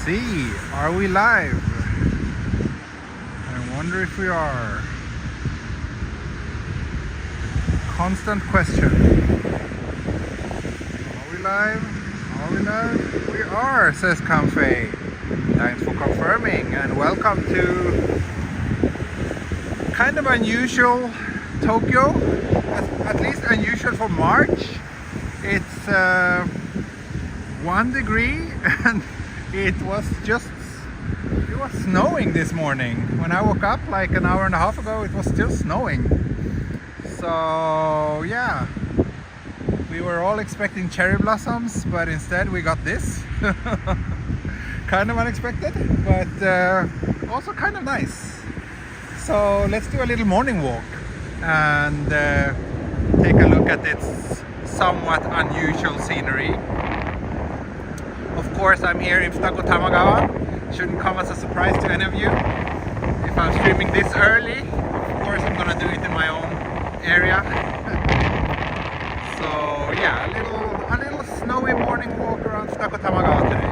see. Are we live? I wonder if we are. Constant question. Are we live? Are we live? We are, says Comfy. Thanks for confirming and welcome to kind of unusual Tokyo. At least unusual for March. It's 1 degree and it was snowing this morning. When I woke up like an hour and a half ago, it was still snowing. So yeah, we were all expecting cherry blossoms, but instead we got this. Kind of unexpected, but also kind of nice. So let's do a little morning walk and take a look at this somewhat unusual scenery. Of course, I'm here in Tamagawa. Shouldn't come as a surprise to any of you. If I'm streaming this early, of course I'm gonna do it in my own area. So yeah, a little snowy morning walk around Tamagawa today.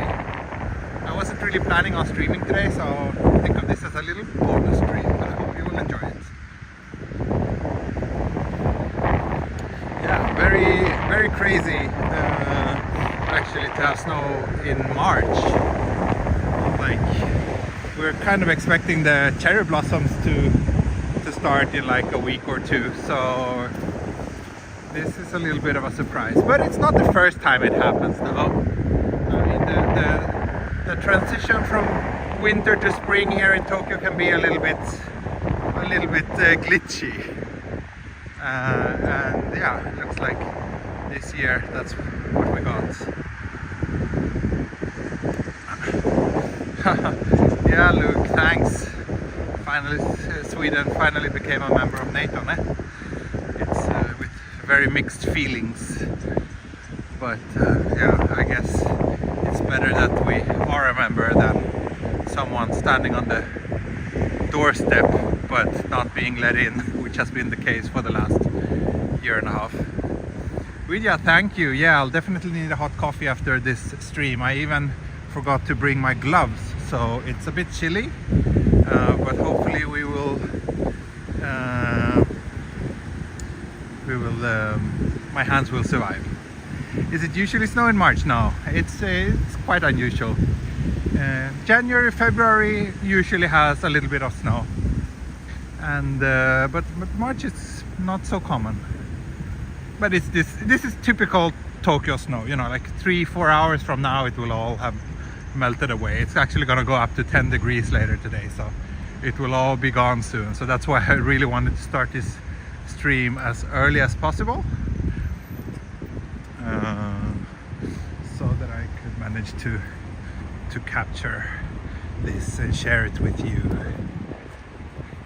I wasn't really planning on streaming today, so think of this as a little bonus stream, but I hope you will enjoy it. Yeah, very crazy actually to have snow in March. Like, we're kind of expecting the cherry blossoms to start in like a week or two, so this is a little bit of a surprise. But it's not the first time it happens though. I mean, the transition from winter to spring here in Tokyo can be a little bit glitchy. And yeah, it looks like this year that's what we got. Yeah, Luke, thanks. Finally, Sweden finally became a member of NATO, né? It's with very mixed feelings, but yeah, I guess it's better that we are a member than someone standing on the doorstep but not being let in, which has been the case for the last year and a half. Vidya, thank you. Yeah, I'll definitely need a hot coffee after this stream. I even forgot to bring my gloves, so it's a bit chilly, but hopefully we will my hands will survive. Is it usually snow in March? No, it's quite unusual. January, February usually has a little bit of snow, and but March is not so common. But it's this is typical Tokyo snow, you know, like 3-4 hours from now it will all have melted away. It's actually gonna go up to 10 degrees later today, so it will all be gone soon. So that's why I really wanted to start this stream as early as possible, so that I could manage to capture this and share it with you.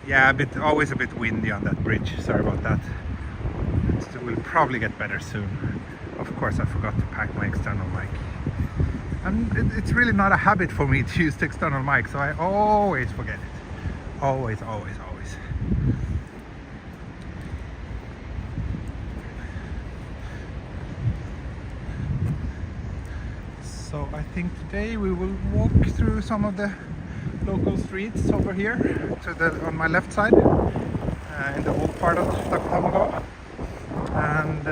Yeah, always a bit windy on that bridge, sorry about that. It will probably get better soon. Of course, I forgot to pack my external mic. And it's really not a habit for me to use the external mic, so I always forget it. Always. So I think today we will walk through some of the local streets over here on my left side, in the old part of Tamagawa, and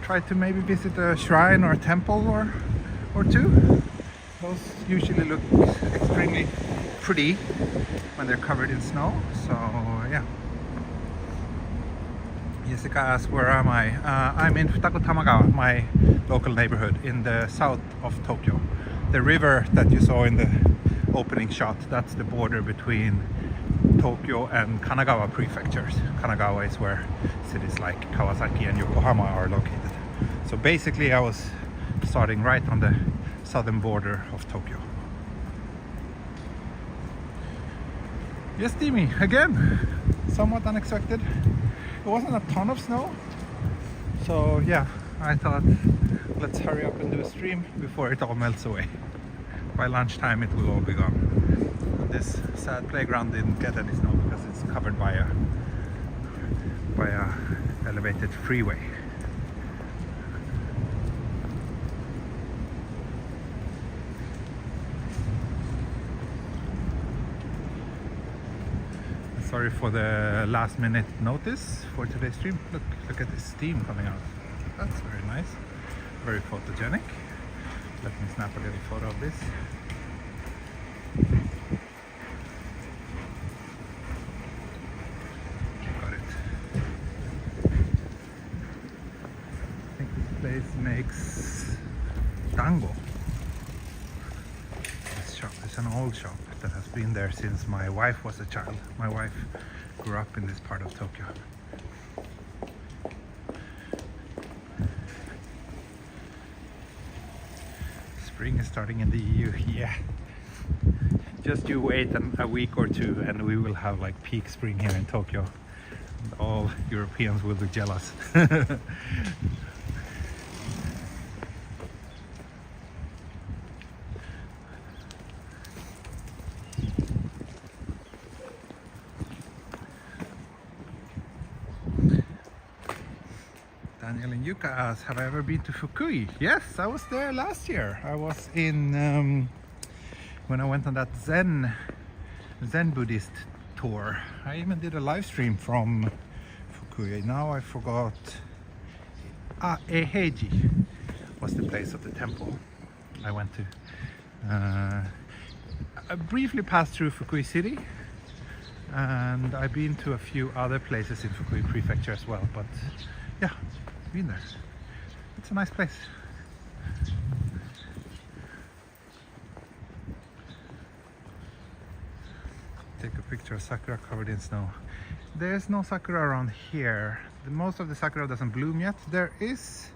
try to maybe visit a shrine or a temple or two. Those usually look extremely pretty when they're covered in snow, so yeah. Jessica asks, where am I? I'm in Tamagawa, my local neighborhood in the south of Tokyo. The river that you saw in the opening shot, that's the border between Tokyo and Kanagawa prefectures. Kanagawa is where cities like Kawasaki and Yokohama are located. So basically I was starting right on the southern border of Tokyo. Yes, Timmy, again, somewhat unexpected. It wasn't a ton of snow, so yeah, I thought let's hurry up and do a stream before it all melts away. By lunchtime it will all be gone. This sad playground didn't get any snow because it's covered by a elevated freeway. Sorry for the last minute notice for today's stream. Look at this steam coming out. That's very nice. Very photogenic. Let me snap a little photo of this. Got it. I think this place makes tango. This shop is an old shop that has been there since my wife was a child. My wife grew up in this part of Tokyo. Spring is starting in the EU, yeah. Just you wait a week or two and we will have like peak spring here in Tokyo. And all Europeans will be jealous. Daniel and Yuka asked, have I ever been to Fukui? Yes, I was there last year. I was in when I went on that Zen Buddhist tour. I even did a live stream from Fukui. Now I forgot. Eheji was the place of the temple I went to. I briefly passed through Fukui city, and I've been to a few other places in Fukui prefecture as well, but yeah, been there. It's a nice place. Take a picture of sakura covered in snow. There's no sakura around here. Most of the sakura doesn't bloom yet. There is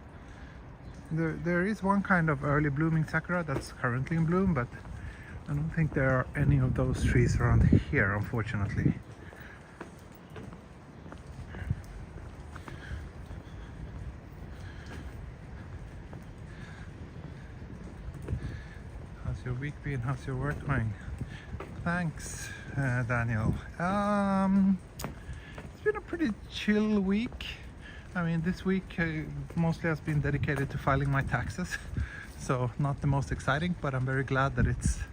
one kind of early blooming sakura that's currently in bloom, but I don't think there are any of those trees around here, unfortunately. How's your week been? How's your work going? Thanks, Daniel. It's been a pretty chill week. I mean, this week mostly has been dedicated to filing my taxes, so not the most exciting, but I'm very glad that it's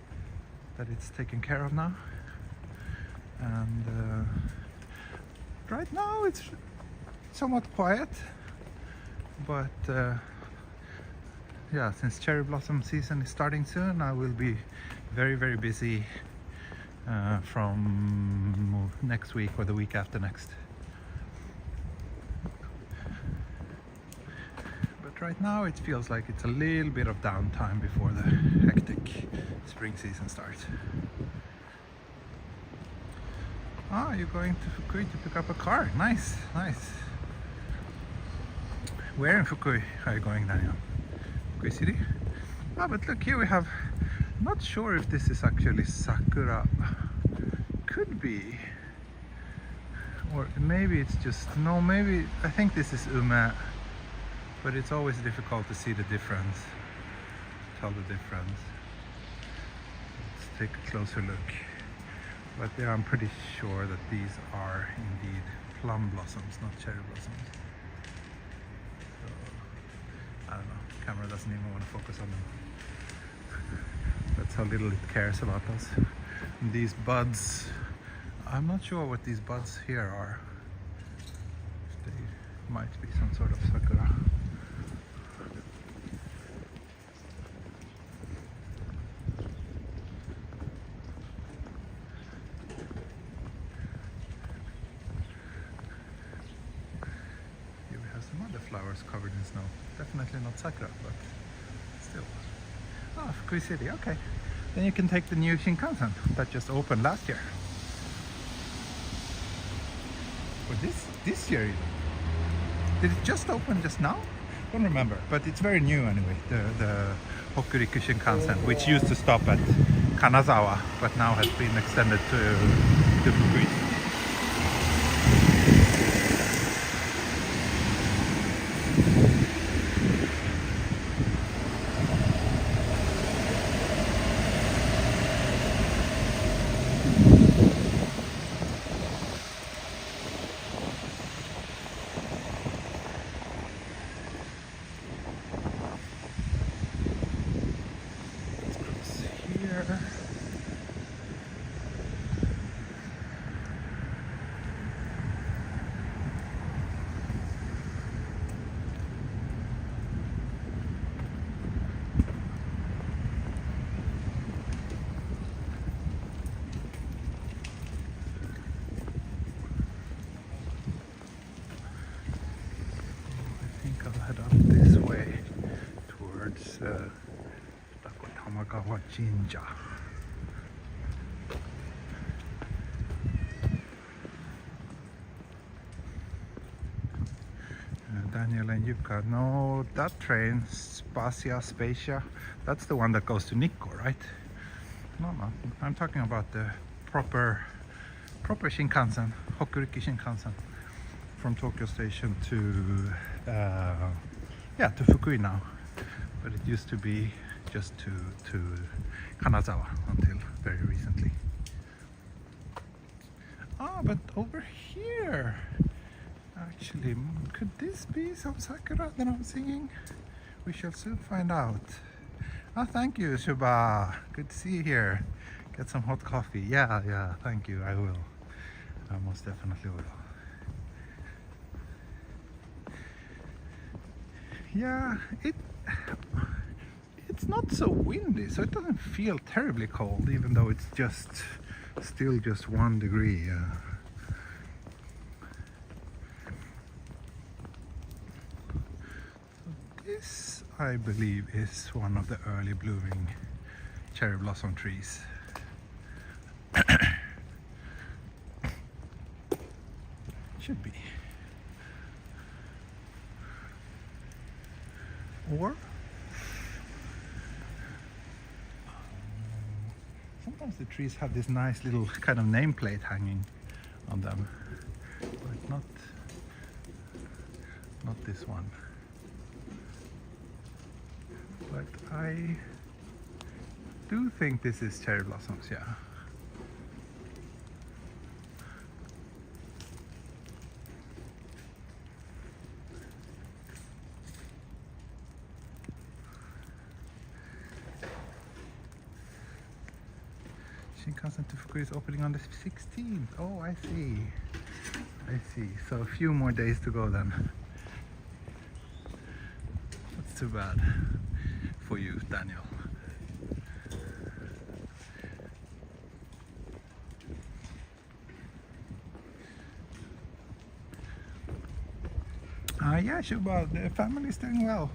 taken care of now. And right now it's somewhat quiet, but yeah, since cherry blossom season is starting soon, I will be very, very busy from next week or the week after next. But right now it feels like it's a little bit of downtime before the hectic spring season starts. Ah, you're going to Fukui to pick up a car. Nice, nice. Where in Fukui are you going, Daniel? Fukui City? Ah, but look, here we have, not sure if this is actually sakura. Could be. Or maybe it's just, no, maybe, I think this is ume. But it's always difficult to see the difference, tell the difference. Let's take a closer look. But yeah, I'm pretty sure that these are indeed plum blossoms, not cherry blossoms. So, I don't know, the camera doesn't even want to focus on them. That's how little it cares about us. And these buds, I'm not sure what these buds here are. They might be some sort of sakura. Flowers covered in snow. Definitely not sakura, but still. Ah, Fukui City, okay. Then you can take the new Shinkansen that just opened last year. Or this year even. Did it just open just now? Don't remember, but it's very new anyway. The Hokuriku Shinkansen, which used to stop at Kanazawa, but now has been extended to Fukui. Jinja. Daniel and Yuka. No, that train, Spacia, that's the one that goes to Nikko, right? No, I'm talking about the proper Shinkansen, Hokuriku Shinkansen, from Tokyo Station to to Fukui now. But it used to be just to Kanazawa until very recently. Ah, but over here, actually, could this be some sakura that I'm singing? We shall soon find out. Ah, thank you, Shuba. Good to see you here. Get some hot coffee. Yeah, thank you. I will. I most definitely will. Yeah, it's not so windy, so it doesn't feel terribly cold, even though it's still just 1 degree. This, I believe, is one of the early blooming cherry blossom trees. Should be. Or sometimes the trees have this nice little kind of nameplate hanging on them, but not this one. But I do think this is cherry blossoms, yeah. Shinkansen to Fukui is opening on the 16th. Oh, I see. So a few more days to go then. That's too bad for you, Daniel. Yeah, Shuba, the family's doing well.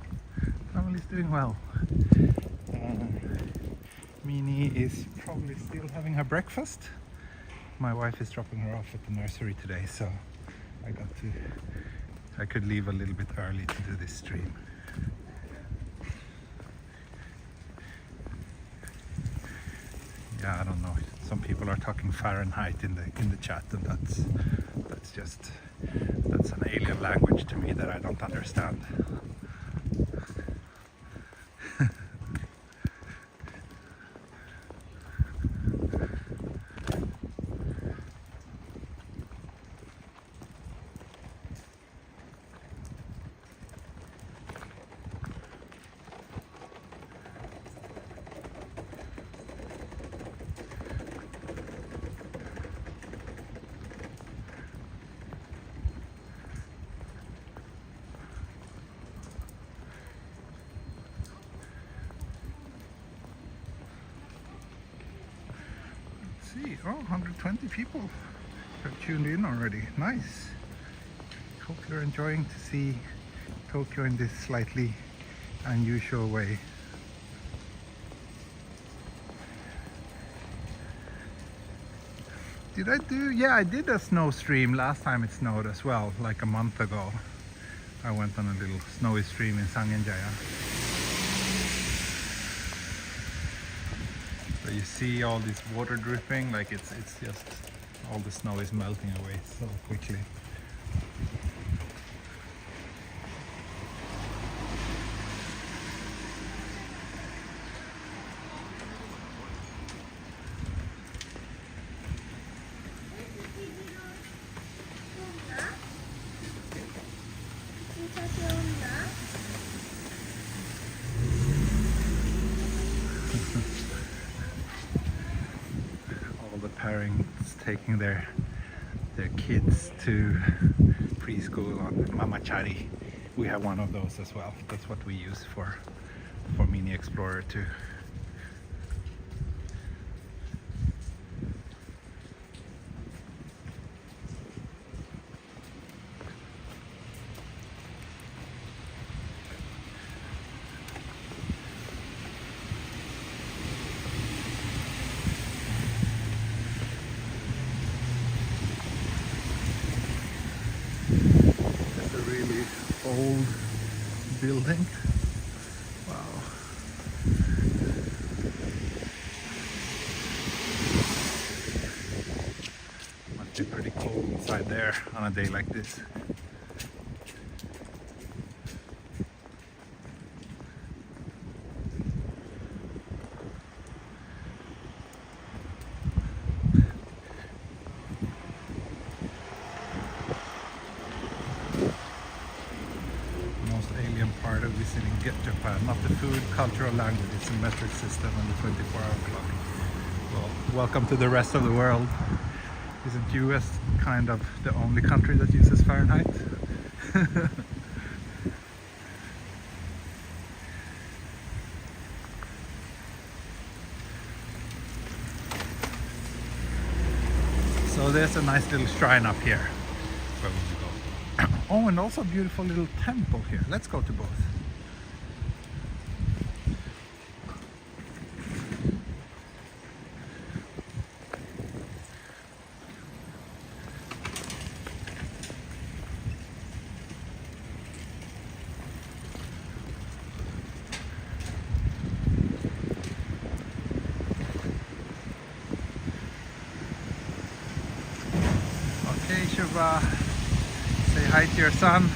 Mini is probably still having her breakfast. My wife is dropping her off at the nursery today, so I could leave a little bit early to do this stream. Yeah, I don't know. Some people are talking Fahrenheit in the chat, and that's an alien language to me that I don't understand. Oh, 120 people have tuned in already. Nice. Hope you're enjoying to see Tokyo in this slightly unusual way. Did I do? Yeah, I did a snow stream last time it snowed as well, like a month ago. I went on a little snowy stream in Sangenjaya. So you see all this water dripping, like it's just all the snow is melting away so quickly. Parents taking their kids to preschool on Mamachari. We have one of those as well. That's what we use for Mini Explorer too. old building. Wow. Must be pretty cold inside there on a day like this. Part of visiting Japan, not the food, cultural language, it's a metric system and the 24-hour clock. Well, welcome to the rest of the world. Isn't US kind of the only country that uses Fahrenheit? So there's a nice little shrine up here where we will go. Oh, and also a beautiful little temple here. Let's go to both. Okay, Shubha. Say hi to your son.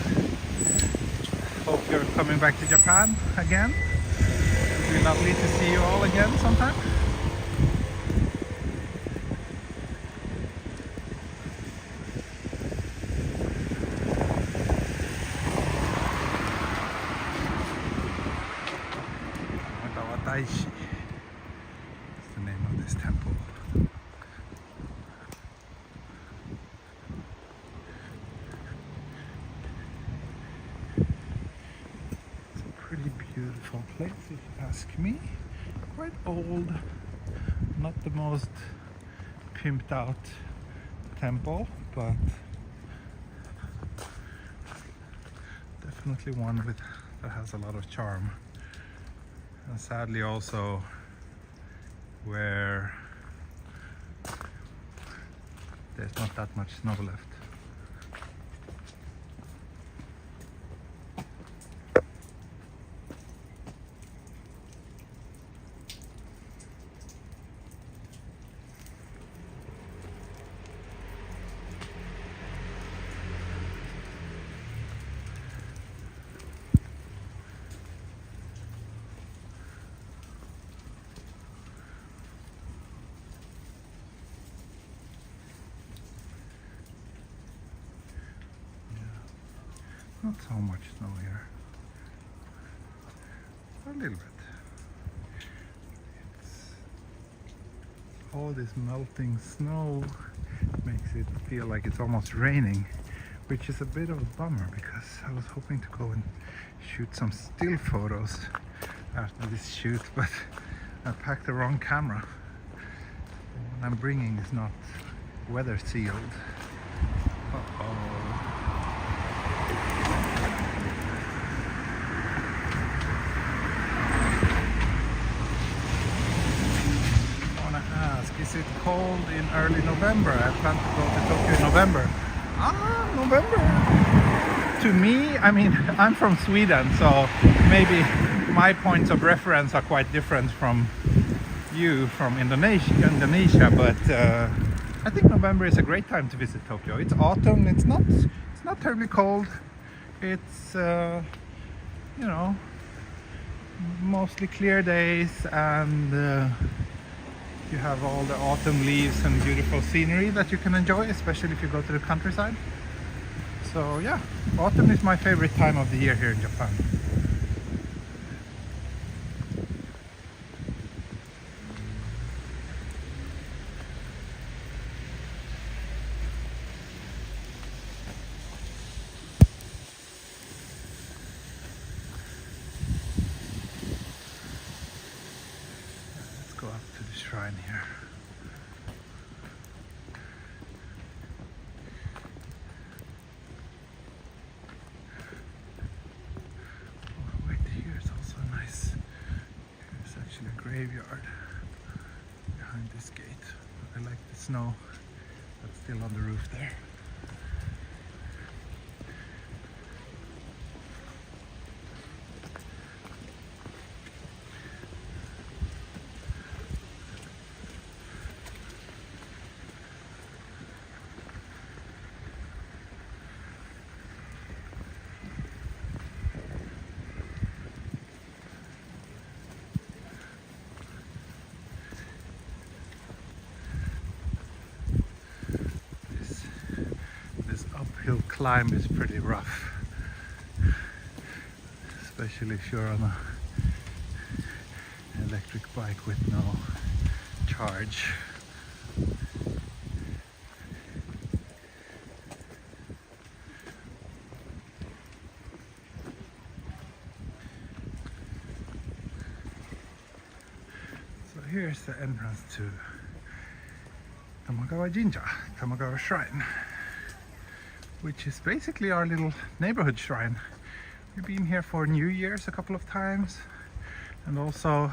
Hope you're coming back to Japan again. It would be lovely to see you all again sometime. Daishi is the name of this temple. Pretty beautiful place if you ask me. Quite old, not the most pimped out temple, but definitely one that has a lot of charm. And sadly also where there's not that much snow left. Not so much snow here. A little bit. All this melting snow makes it feel like it's almost raining, which is a bit of a bummer because I was hoping to go and shoot some still photos after this shoot, but I packed the wrong camera. What I'm bringing is not weather sealed. Uh-oh. Is it cold in early November? I plan to go to Tokyo in November. November. To me, I mean, I'm from Sweden, so maybe my points of reference are quite different from you from Indonesia, but I think November is a great time to visit Tokyo. It's autumn, it's not terribly cold. It's you know, mostly clear days, and you have all the autumn leaves and beautiful scenery that you can enjoy, especially if you go to the countryside. So yeah, autumn is my favorite time of the year here in Japan. Let's go up to the shrine here. Graveyard behind this gate. I like the snow that's still on the roof there. climb is pretty rough, especially if you're on an electric bike with no charge. So here's the entrance to Tamagawa Jinja, Tamagawa Shrine, which is basically our little neighborhood shrine. We've been here for New Year's a couple of times, and also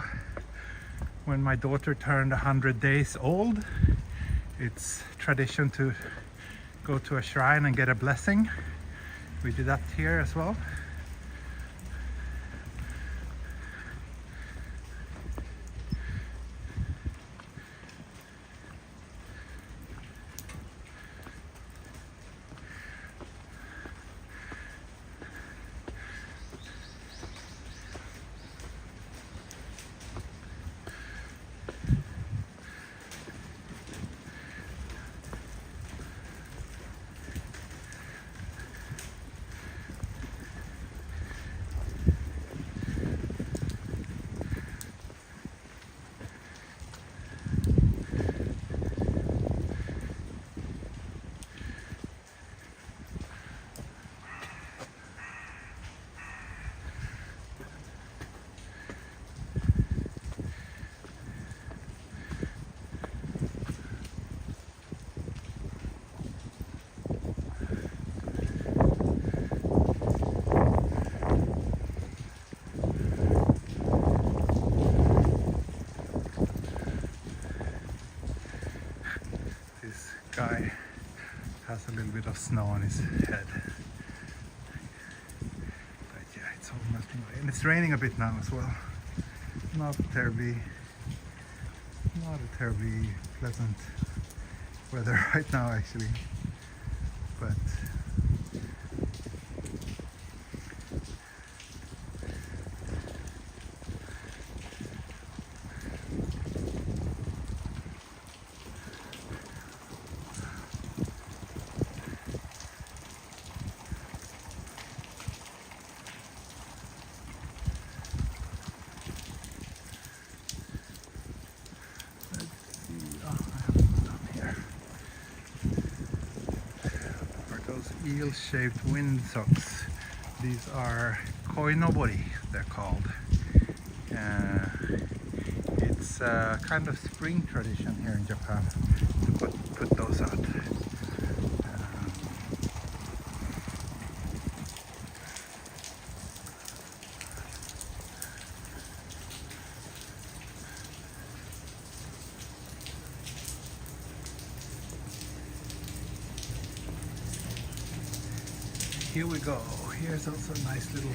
when my daughter turned 100 days old, it's tradition to go to a shrine and get a blessing. We did that here as well. Guy has a little bit of snow on his head, but yeah, it's all melting away, and it's raining a bit now as well. Not a terribly pleasant weather right now actually, but eel-shaped windsocks. These are koinobori, they're called. It's a kind of spring tradition here in Japan to put those out. Here we go. Here's also a nice little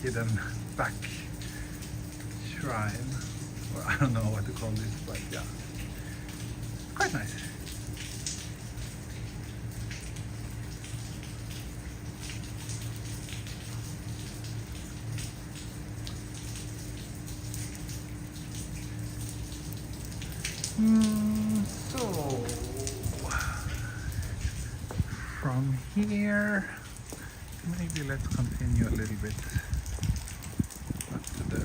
hidden back shrine. Or I don't know what to call this, but yeah, quite nice. So from here, maybe let's continue a little bit up to the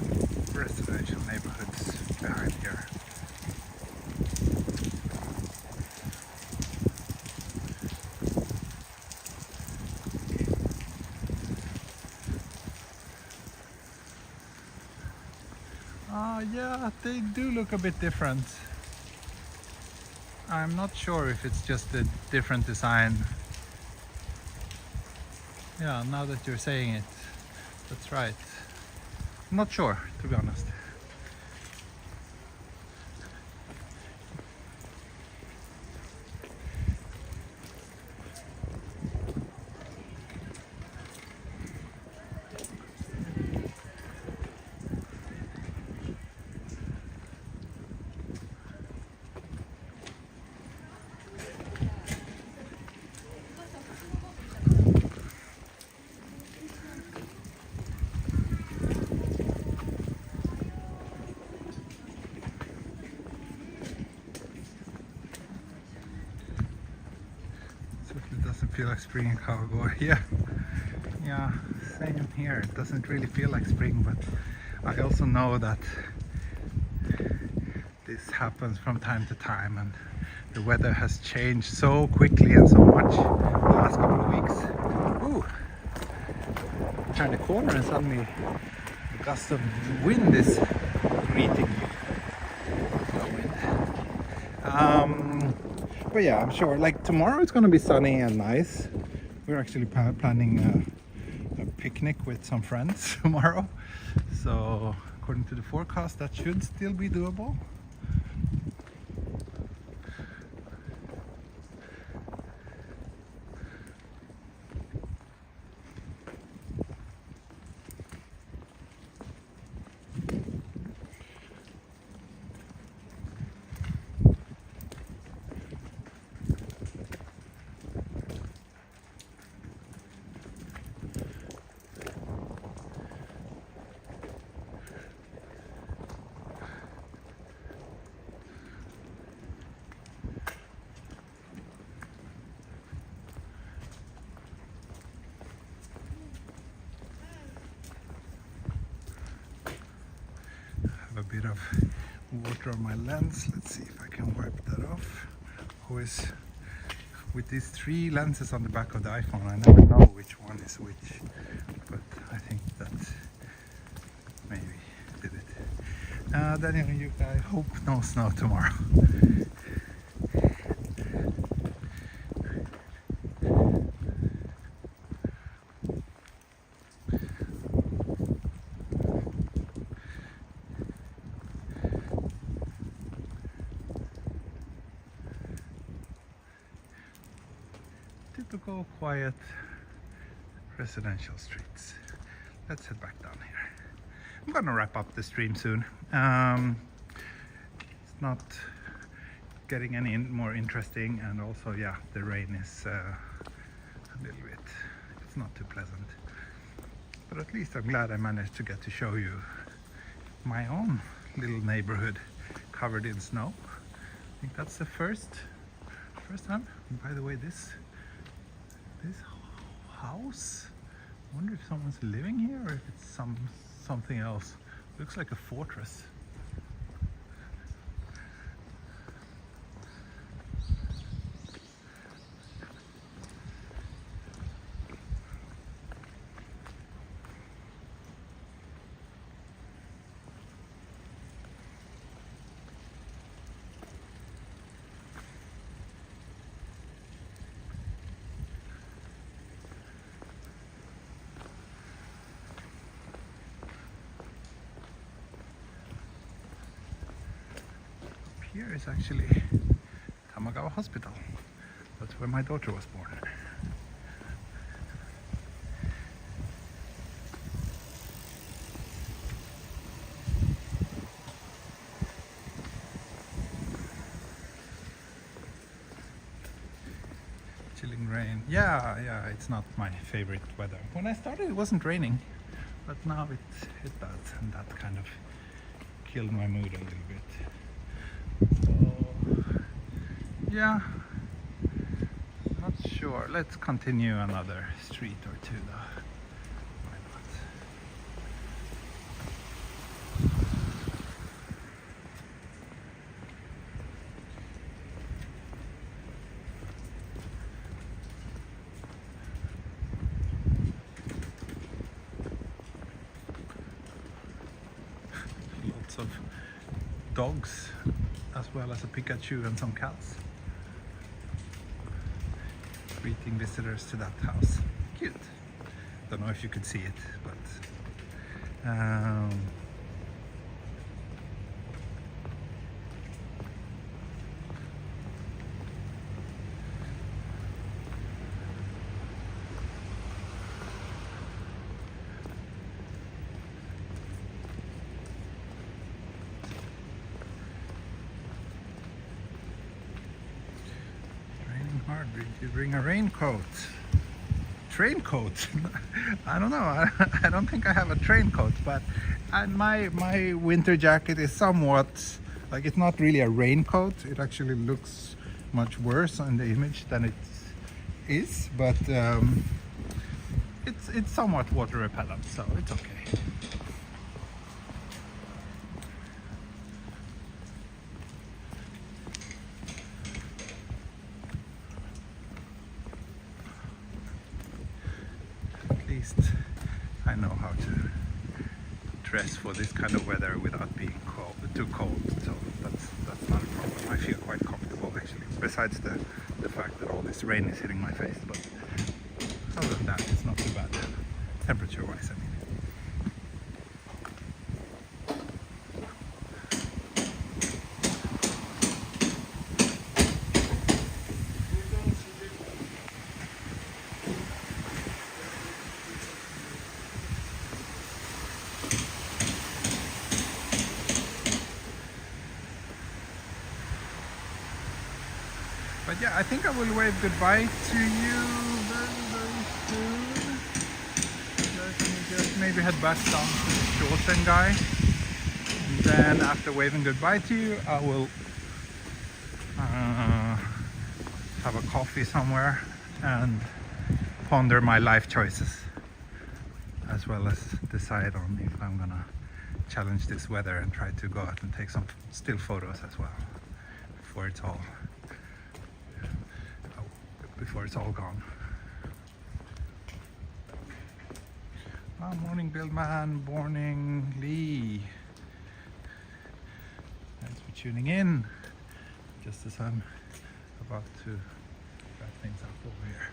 residential neighborhoods behind here. Yeah, they do look a bit different. I'm not sure if it's just a different design. Yeah, now that you're saying it, that's right. I'm not sure, to be honest. feel like spring in Kawagoi. Yeah, same here. It doesn't really feel like spring, but I also know that this happens from time to time, and the weather has changed so quickly and so much the last couple of weeks. Ooh, turn the corner and suddenly a gust of wind is greeting you. But yeah, I'm sure like tomorrow it's gonna be sunny and nice. We're actually planning a picnic with some friends tomorrow, so according to the forecast that should still be doable. A bit of water on my lens. Let's see if I can wipe that off. Always with these 3 lenses on the back of the iPhone, I never know which one is which, but I think that maybe did it. Then I hope no snow tomorrow. Typical quiet residential streets. Let's head back down here. I'm gonna wrap up the stream soon. It's not getting any more interesting, and also yeah, the rain is a little bit, it's not too pleasant, but at least I'm glad I managed to get to show you my own little neighborhood covered in snow. I think that's the first time. And by the way, this house, I wonder if someone's living here or if it's something else. Looks like a fortress. Here is actually Tamagawa Hospital. That's where my daughter was born. Chilling rain. Yeah, it's not my favorite weather. When I started it wasn't raining, but now it does, and that kind of killed my mood a little bit. So yeah, not sure. Let's continue another street or two though. Why not? Lots of dogs, as well as a Pikachu and some cats, greeting visitors to that house. Cute. Don't know if you could see it, but hard. Did you bring a raincoat? Train coat? I don't know. I don't think I have a train coat, but my winter jacket is somewhat like, it's not really a raincoat. It actually looks much worse on the image than is, but it's somewhat water repellent, so it's okay. At least I know how to dress for this kind of weather without being too cold, so that's not a problem. I feel quite comfortable actually, besides the fact that all this rain is hitting my face, but other than that it's not too bad temperature wise, I mean. But yeah, I think I will wave goodbye to you very soon. Let me just maybe head back down to the Shorten guy. And then after waving goodbye to you, I will have a coffee somewhere and ponder my life choices, as well as decide on if I'm gonna challenge this weather and try to go out and take some still photos as well before it's all gone. Morning Billman, morning Lee. Thanks for tuning in. Just as I'm about to wrap things up over here.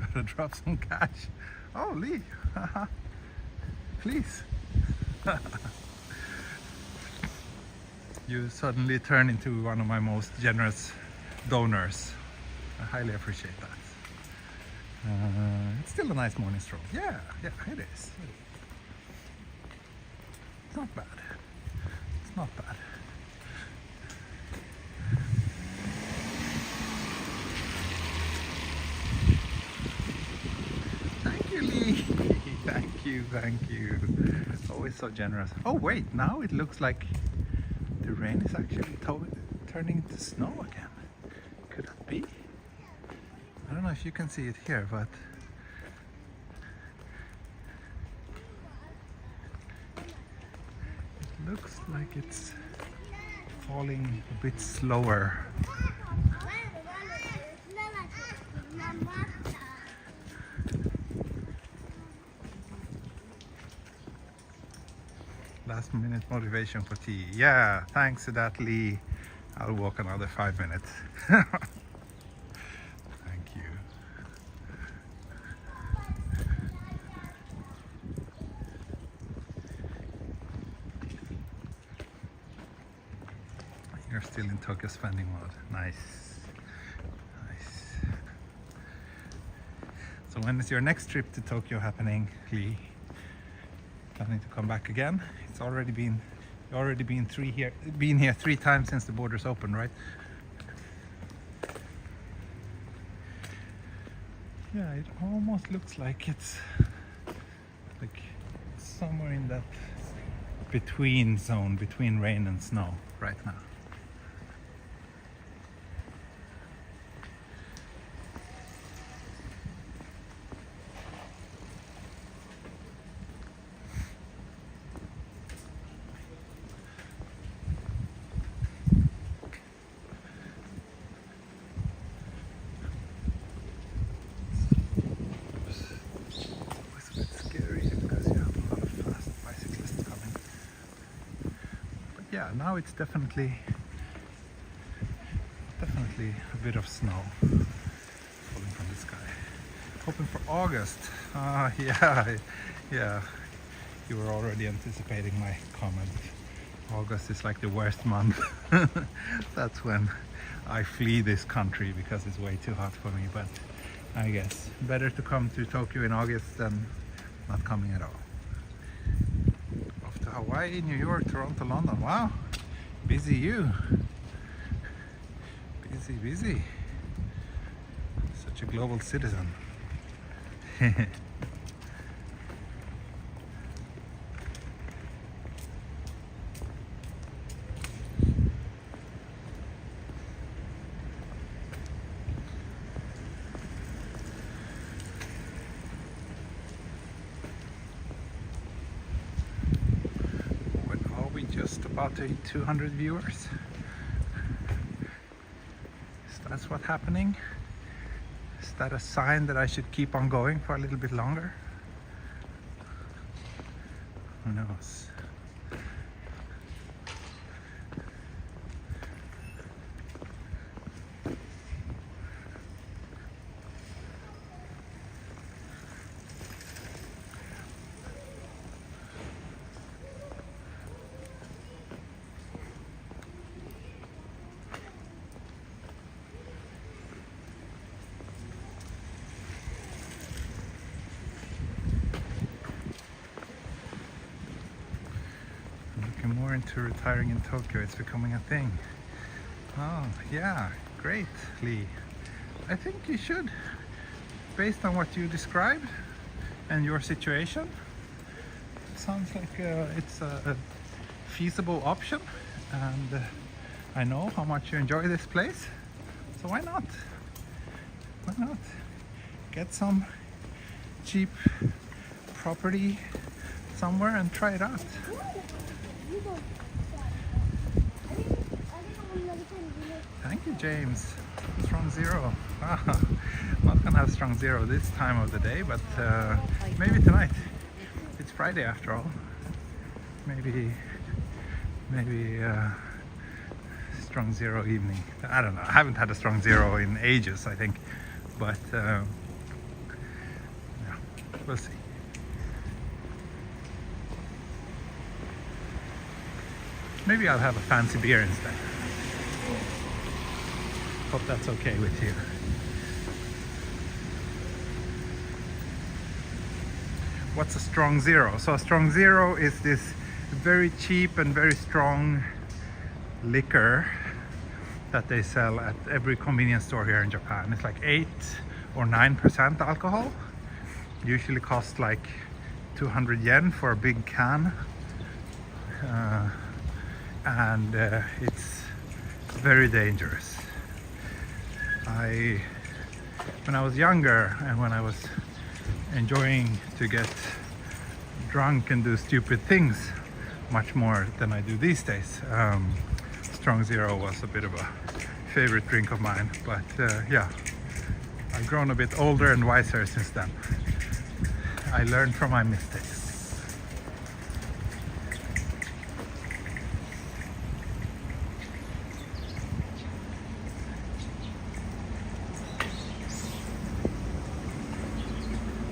Gotta drop some cash. Oh, Lee, please. You suddenly turn into one of my most generous donors. I highly appreciate that. It's still a nice morning stroll. Yeah, it is. It's not bad. It's not bad. Thank you, Lee. Thank you. Always so generous. Oh wait, now it looks like the rain is actually turning into snow again. Could that be? I don't know if you can see it here, but it looks like it's falling a bit slower. Last minute motivation for tea. Yeah, thanks to that, Lee. I'll walk another 5 minutes. Thank you. You're still in Tokyo spending mode. Nice. So when is your next trip to Tokyo happening, Lee? Planning to come back again? It's already been here 3 times since the borders opened, right? Yeah, it almost looks like it's somewhere in that between zone between rain and snow right now. Yeah, now it's definitely a bit of snow falling from the sky. Hoping for August. Yeah. You were already anticipating my comment. August is like the worst month. That's when I flee this country because it's way too hot for me. But I guess better to come to Tokyo in August than not coming at all. Hawaii, New York, Toronto, London. Wow, busy you. Busy. Such a global citizen. about to hit 200 viewers. Is that what's happening? Is that a sign that I should keep on going for a little bit longer? Who knows? More into retiring in Tokyo. It's becoming a thing. Oh yeah, great, Lee. I think you should, based on what you described and your situation. It sounds like it's a feasible option, and I know how much you enjoy this place, so why not? Why not get some cheap property somewhere and try it out? Thank you, James. Strong zero. Not gonna have strong zero this time of the day, but maybe tonight. It's Friday after all. Maybe strong zero evening. I don't know. I haven't had a strong zero in ages, I think, but yeah, we'll see. Maybe I'll have a fancy beer instead. Hope that's okay with you. What's a strong zero? So a strong zero is this very cheap and very strong liquor that they sell at every convenience store here in Japan. It's like 8 or 9% alcohol. Usually costs like 200 yen for a big can. And it's very dangerous. When I was younger and when I was enjoying to get drunk and do stupid things much more than I do these days, strong zero was a bit of a favorite drink of mine. But yeah, I've grown a bit older and wiser since then. I learned from my mistakes.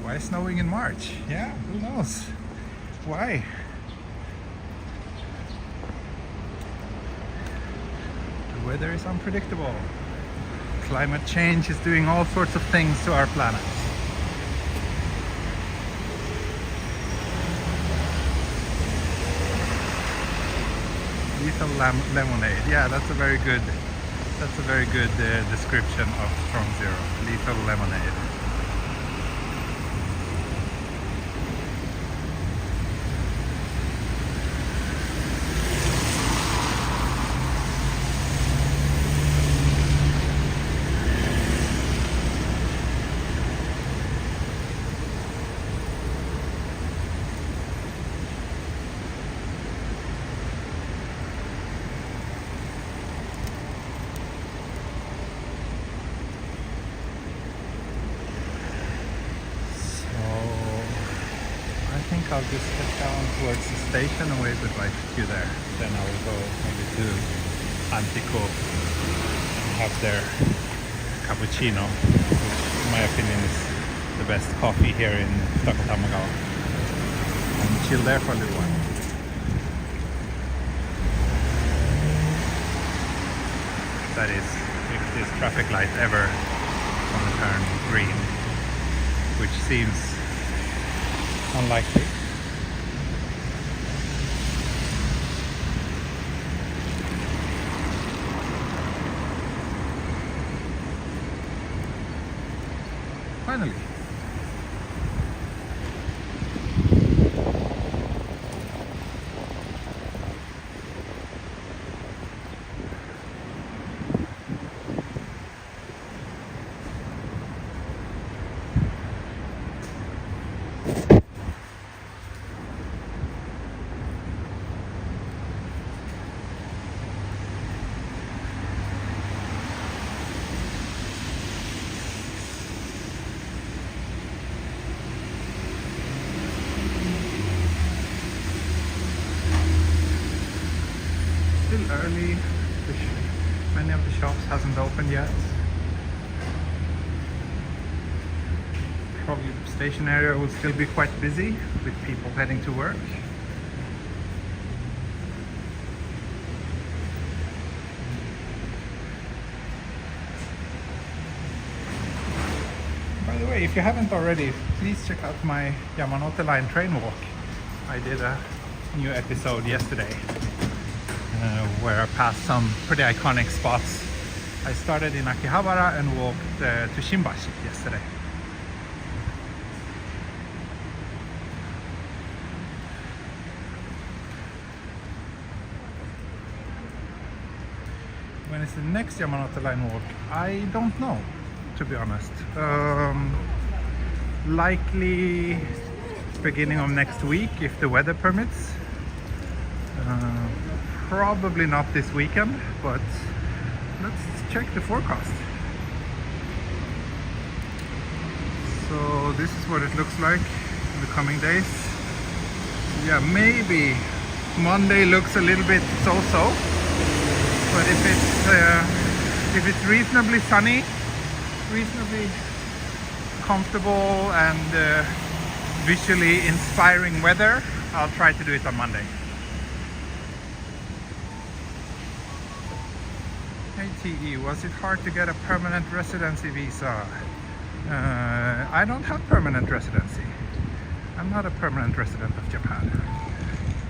Why snowing in March? Yeah, who knows? Why? The weather is unpredictable. Climate change is doing all sorts of things to our planet. Lethal lemonade. Yeah, that's a very good description of strong zero. Lethal lemonade. I think I'll just head down towards the station and wait with my queue there. Then I will go maybe to Antico and have their cappuccino, which in my opinion is the best coffee here in Takotamagawa. And chill there for a little while. That is, if this traffic light ever gonna turn green, which seems unlikely. Finally. still early. Many of the shops hasn't opened yet. Probably the station area will still be quite busy with people heading to work. By the way, if you haven't already, please check out my Yamanote Line train walk. I did a new episode yesterday where I passed some pretty iconic spots. I started in Akihabara and walked to Shimbashi yesterday. When is the next Yamanote Line walk? I don't know, to be honest. Likely beginning of next week if the weather permits. Probably not this weekend, but let's check the forecast. So this is what it looks like in the coming days. Yeah, maybe Monday looks a little bit so-so, but if it's reasonably sunny, reasonably comfortable and visually inspiring weather, I'll try to do it on Monday. ATE, was it hard to get a permanent residency visa? I don't have permanent residency. I'm not a permanent resident of Japan.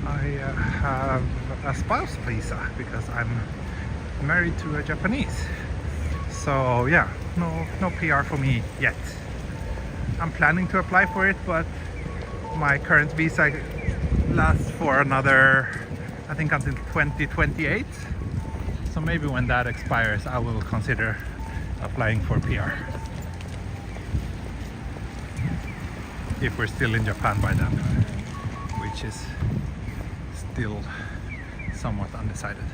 I have a spouse visa because I'm married to a Japanese. So yeah, no PR for me yet. I'm planning to apply for it, but my current visa lasts for another, I think, until 2028. So maybe when that expires, I will consider applying for PR. If we're still in Japan by then, which is still somewhat undecided.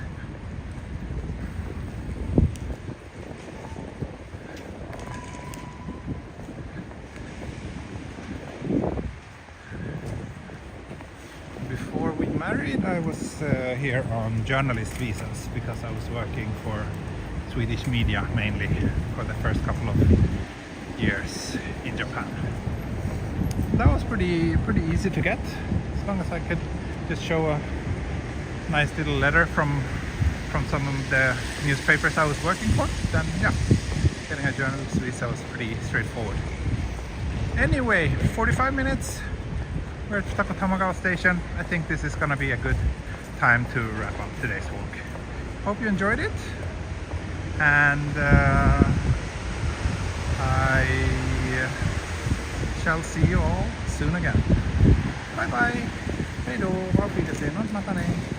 Before we married, I was here on journalist visas because I was working for Swedish media mainly for the first couple of years in Japan. That was pretty easy to get, as long as I could just show a nice little letter from some of the newspapers I was working for. Then yeah, getting a journalist visa was pretty straightforward. Anyway, 45 minutes. We're at Takotamagawa station. I think this is gonna be a good time to wrap up today's walk. Hope you enjoyed it, and I shall see you all soon again. Bye bye! Hej då! På återseende. Mata ne!